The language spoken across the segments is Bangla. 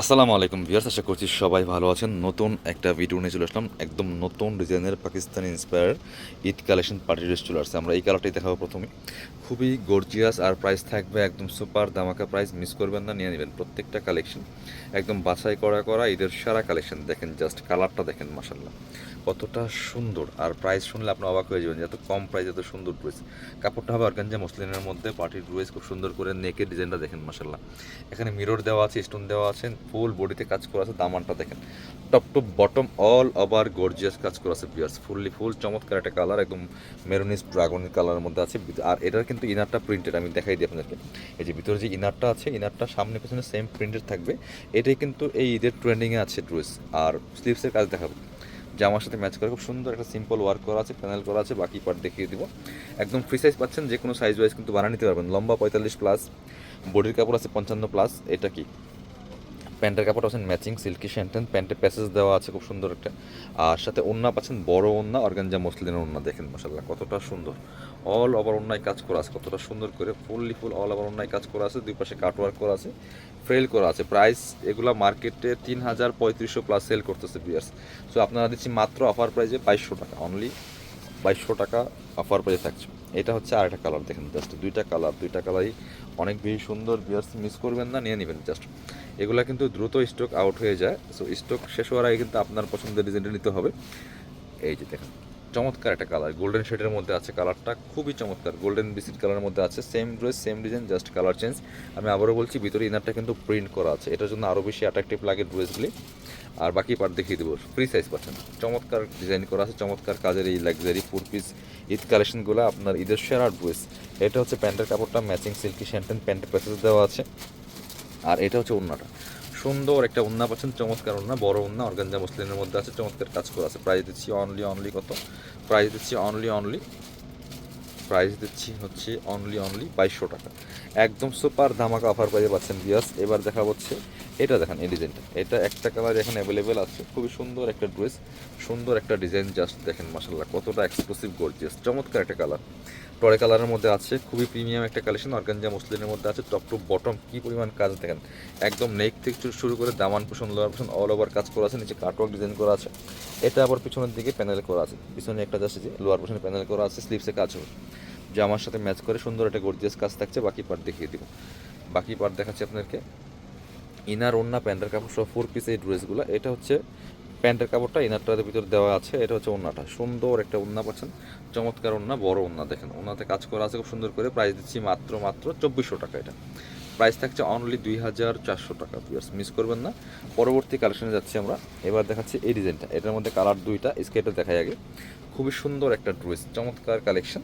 আসসালামু আলাইকুম ভিউয়ার্স, আশা করছি সবাই ভালো আছেন। নতুন একটা ভিডিও নিয়ে চলে আসলাম, একদম নতুন ডিজাইনের Pakistani inspire Eid collection party dress চলে আসছে। আমরা এই কালারটাই দেখাবো প্রথমে। খুবই গর্জিয়াস আর প্রাইস থাকবে একদম সুপার ধামাকা প্রাইস, মিস করবেন না, নিয়ে নেবেন। প্রত্যেকটা কালেকশন একদম বাছাই করা ঈদের সারা কালেকশন। দেখেন জাস্ট কালারটা দেখেন, মাশাল্লাহ কতটা সুন্দর। আর প্রাইস শুনলে আপনি অবাক হয়ে যাবেন, এত কম প্রাইস এত সুন্দর ড্রেস। কাপড়টা হবে অর্গানজা মসলিনের মধ্যে, পার্টির ড্রেস, খুব সুন্দর করে নেকের ডিজাইনটা দেখেন মাশাল্লাহ। এখানে মিরর দেওয়া আছে, স্টোন দেওয়া আছে, ফুল বডিতে কাজ করা আছে। দামানটা দেখেন top to bottom all over gorgeous কাজ করা আছে পিয়ার্স, ফুল চমৎকার একটা কালার, একদম মেরুনিস ড্রাগনের কালারের মধ্যে আছে। আর এটার কিন্তু ইনারটা প্রিন্টেড, আমি দেখাই দিই আপনাদেরকে। এই যে ভিতরে যে ইনারটা আছে, ইনারটা সামনে পেছনে সেম প্রিন্টেড থাকবে। এটাই কিন্তু এই ঈদের ট্রেন্ডিংয়ে আছে ড্রেস। আর স্লিভসের কাজ দেখাবো, জামার সাথে ম্যাচ করে খুব সুন্দর একটা সিম্পল ওয়ার্ক করা আছে, প্যানেল করা আছে। বাকি পার্ট দেখিয়ে দিব। একদম ফ্রি সাইজ পাচ্ছেন, যে কোনো সাইজ ওয়াইজ কিন্তু বানিয়ে নিতে পারবেন। লম্বা 45 প্লাস, বডির কাপড় আছে 55 প্লাস। এটা কি প্যান্টের কাপড় আছেন ম্যাচিং সিল্কি শ্যান্টেন, প্যান্টে প্যাসেজ দেওয়া আছে খুব সুন্দর একটা। আর সাথে ওড়না পাচ্ছেন বড় ওড়না, অর্গানজা মসলিনের ওড়না। দেখেন মাশাল্লাহ কতটা সুন্দর, অল ওভার ওড়নায় কাজ করা আছে কতটা সুন্দর করে, ফুল অল ওভার ওড়নায় কাজ করা আছে। দুই পাশে কাটওয়ার্ক করা আছে, ফ্রেল করা আছে। প্রাইস এগুলো মার্কেটে 3,3500 প্লাস সেল করতেছে বিয়ার্স। সো আপনারা দিচ্ছি মাত্র অফার প্রাইসে 2200 টাকা, অনলি 2200 টাকা অফার প্রাইসে থাকছে। এটা হচ্ছে আরেকটা কালার, দেখেন জাস্ট দুইটা কালারই অনেক বেশি সুন্দর বিয়ার্স, মিস করবেন না, নিয়ে নেবেন জাস্ট। এগুলো কিন্তু দ্রুত স্টক আউট হয়ে যায়, সো স্টক শেষ হওয়ার আগে কিন্তু আপনার পছন্দের ডিজাইনটা নিতে হবে। এই যে দেখেন চমৎকার একটা কালার, গোল্ডেন শেডের মধ্যে আছে, কালারটা খুবই চমৎকার। গোল্ডেন বিস্কিট কালারের মধ্যে আছে, same dress same design, just colour change. আমি আবারও বলছি, ভিতরে ইনারটা কিন্তু প্রিন্ট করা আছে, এটার জন্য আরও বেশি অ্যাট্রাকটিভ লাগে ড্রেসগুলি। আর বাকি পার্ট দেখিয়ে দেবো, ফ্রি সাইজ পাচ্ছেন। চমৎকার ডিজাইন করা আছে, চমৎকার কাজের এই লাক্সারি 4 পিস ঈদ কালেকশনগুলো আপনার ঈদের সেরা ড্রেস। এটা হচ্ছে প্যান্টের কাপড়টা ম্যাচিং সিল্কি শ্যান্টেন, প্যান্টের প্যাসেজ দেওয়া আছে। আর এটা হচ্ছে ওড়নাটা, সুন্দর একটা ওড়না পাচ্ছেন, চমৎকার ওড়না, বড় ওড়না, অর্গানজা মসলিনের মধ্যে আছে, চমৎকার কাজ করা আছে। প্রাইস দিচ্ছি অনলি কত, প্রাইস দিচ্ছি অনলি 2200 টাকা। একদম সুপার ধামাকা অফার প্রাইসে পাচ্ছেন বিয়াস। এবার দেখা হচ্ছে এটা, দেখেন এই ডিজাইনটা, এটা একটা কালার এখন অ্যাভেলেবেল আছে, খুবই সুন্দর একটা ড্রেস, সুন্দর একটা ডিজাইন, জাস্ট দেখেন মাশাল্লাহ কতটা এক্সক্লুসিভ গর্জিয়াস, চমৎকার একটা কালার, টরে কালারের মধ্যে আছে। খুবই প্রিমিয়াম একটা কালেকশন, অর্গানজা মসলিনের মধ্যে আছে। টপ টু বটম কি পরিমাণ কাজ দেখেন, একদম নেক থেকে শুরু করে দামান পোষণ লোয়ার পোষণ অল ওভার কাজ করা আছে। নিচে কাটওয়ার্ক ডিজাইন করা আছে। এটা আবার পিছনের দিকে প্যানেল করা আছে, পিছনে একটা জাস্ট যে লোয়ার পোষণে প্যানেল করা আছে, স্লিভসে কাজ হবে, জামার সাথে ম্যাচ করে সুন্দর একটা গর্জিয়াস কাজ থাকছে। বাকি পার্ট দেখিয়ে দিব, বাকি পার্ট দেখাচ্ছি আপনাদেরকে। ইনার ওড়না প্যান্টের কাপড় সব 4 পিস এই ড্রেসগুলো। এটা হচ্ছে প্যান্টের কাপড়টা, ইনারটার ভিতরে দেওয়া আছে। এটা হচ্ছে ওড়নাটা, সুন্দর একটা ওড়না পাচ্ছেন, চমৎকার ওড়না, বড় ওড়না, দেখেন ওড়নাতে কাজ করা আছে খুব সুন্দর করে। প্রাইস দিচ্ছি মাত্র 2400 টাকা। এটা প্রাইস থাকছে অনলি 2400 টাকা। ভিউয়ার্স মিস করবেন না। পরবর্তী কালেকশনে যাচ্ছি আমরা। এবার দেখাচ্ছি এই ডিজাইনটা, এটার মধ্যে কালার দুইটা, স্কেটে দেখাই আগে। খুবই সুন্দর একটা ড্রেস, চমৎকার কালেকশন,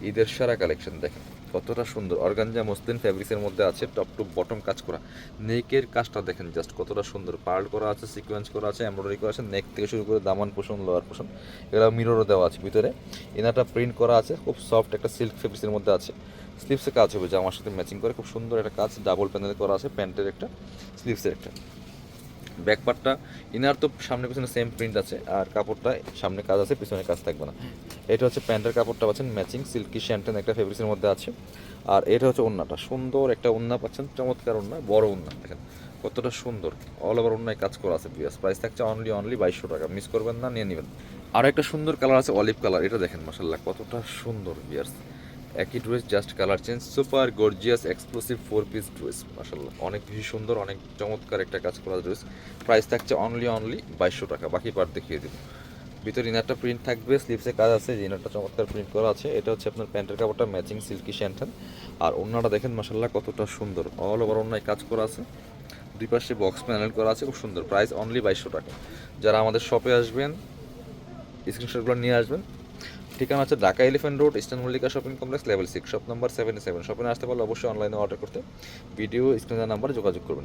ঈদের সারা কালেকশন। দেখেন কতটা সুন্দর, অর্গানজা মসলিন ফ্যাব্রিক্সের মধ্যে আছে, টপ টু বটম কাজ করা। নেকের কাজটা দেখেন জাস্ট কতটা সুন্দর, পার্ল করা আছে, সিকোয়েন্স করা আছে, এমব্রয়ডারি করা আছে। নেক থেকে শুরু করে দামান পোষণ লোয়ার পোষণ এগুলো মিররও দেওয়া আছে ভিতরে। এনাটা প্রিন্ট করা আছে, খুব সফট একটা সিল্ক ফেব্রিক্সের মধ্যে আছে। স্লিভসে কাজ হবে জামার সাথে ম্যাচিং করে, খুব সুন্দর একটা কাজ, ডাবল প্যানেল করা আছে, প্যান্টের একটা, স্লিভসের একটা। ব্যাক পার্টটা ইনার তো সামনে পিছনে সেম প্রিন্ট আছে, আর কাপড়টা সামনে কাজ আছে, পিছনে কাজ থাকবে না। এটা হচ্ছে প্যান্টের কাপড়টা পাচ্ছেন ম্যাচিং সিল্কি শ্যান্টেন একটা ফেব্রিক্সের মধ্যে আছে। আর এটা হচ্ছে ওড়নাটা, সুন্দর একটা ওড়না পাচ্ছেন, চমৎকার ওড়না, বড় ওড়না, দেখেন কতটা সুন্দর, অল ওভার ওড়নায় কাজ করা আছে। প্রাইস থাকছে অনলি 2200 টাকা, মিস করবেন না, নিয়ে নেবেন। আর একটা সুন্দর কালার আছে অলিভ কালার, এটা দেখেন মাশাল্লাহ কতটা সুন্দর বিয়ার্স। একই dress just colour change, super gorgeous exclusive 4 piece dress, মাশাল্লাহ অনেক বেশি সুন্দর, অনেক চমৎকার একটা কাজ করা ড্রেস। প্রাইস থাকছে অনলি 2200 টাকা। বাকি পার্ট দেখিয়ে দেবো। ভিতরে ইনারটা প্রিন্ট থাকবে, স্লিভসে কাজ আছে, যে ইনারটা চমৎকার প্রিন্ট করা আছে। এটা হচ্ছে আপনার প্যান্টের কাপড়টা ম্যাচিং সিল্কি শ্যান্টেন। আর ওড়নাটা দেখেন মাশাল্লাহ কতটা সুন্দর, অল ওভার ওড়নায় কাজ করা আছে, দুই পাশে বক্স প্যানেল করা আছে, খুব সুন্দর। প্রাইস অনলি 2200 টাকা। যারা আমাদের শপে আসবেন স্ক্রিনশটগুলো নিয়ে আসবেন। ঠিকানা হচ্ছে Dhaka elephant road, eastern Mallika shopping complex, level 6, shop number 77। Shopping আসতে পারলে অবশ্যই অনলাইনে অর্ডার করতে ভিডিও স্ক্রিনের নাম্বারে যোগাযোগ করবেন।